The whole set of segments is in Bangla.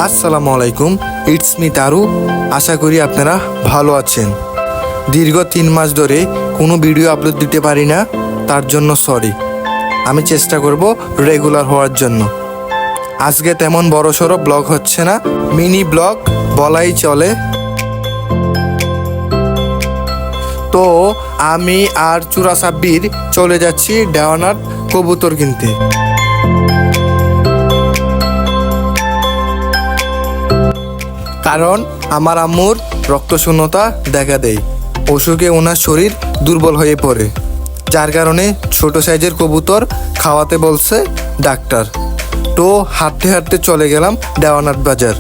আসসালামু আলাইকুম, ইটস মি তারু। আশা করি আপনারা ভালো আছেন। দীর্ঘ 3 মাস ধরে কোনো ভিডিও আপলোড দিতে পারি না, তার জন্য সরি। আমি চেষ্টা করব রেগুলার হওয়ার জন্য। আজকে তেমন বড়সড় ব্লগ হচ্ছে না, মিনি ব্লগ বলাই চলে। তো আমি আর চূড়া সাব্বির চলে যাচ্ছি দেওয়ানার কবুতর কিনতে। কারণ আমার আম্মুর রক্তশূন্যতা দেখা দেয়, অসুখে ওনার শরীর দুর্বল হয়ে পড়ে, যার কারণে ছোট সাইজের কবুতর খাওয়াতে বলছে ডাক্তার। তো হাঁটতে হাঁটতে চলে গেলাম দেওয়ানার বাজার,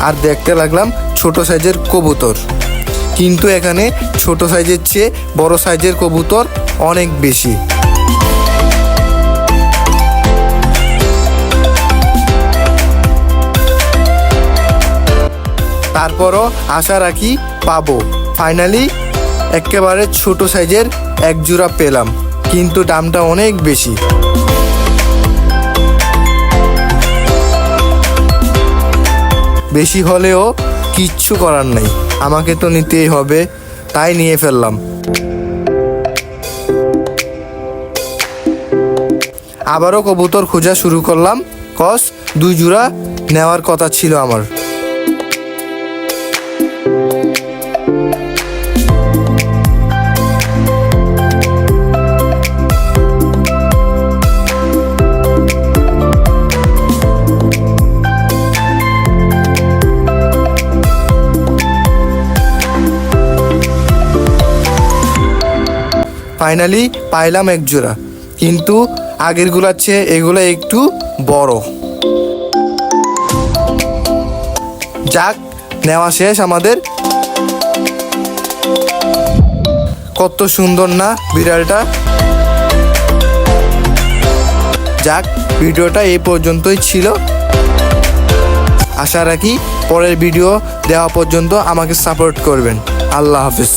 আর দেখতে লাগলাম ছোট সাইজের কবুতর। কিন্তু এখানে ছোট সাইজের চেয়ে বড় সাইজের কবুতর অনেক বেশি। তারপরও আশা রাখি পাবো। ফাইনালি একেবারে ছোট সাইজের এক জোড়া পেলাম, কিন্তু দামটা অনেক বেশি। বেশি হলেও কিচ্ছু করার নেই, আমাকে তো নিতেই হবে, তাই নিয়ে ফেললাম। আবারও কবুতর খোঁজা শুরু করলাম, কস 2 জোড়া নেওয়ার কথা ছিল আমার। ফাইনালি পাইলাম এক জোড়া, কিন্তু আগেরগুলোর চেয়ে এগুলো একটু বড়। যাক, নেওয়া শেষ আমাদের। কত সুন্দর না বিড়ালটা। যাক, ভিডিওটা এই পর্যন্তই ছিল। আশা রাখি পরের ভিডিও দেওয়া পর্যন্ত আমাকে সাপোর্ট করবেন। আল্লাহ হাফিজ।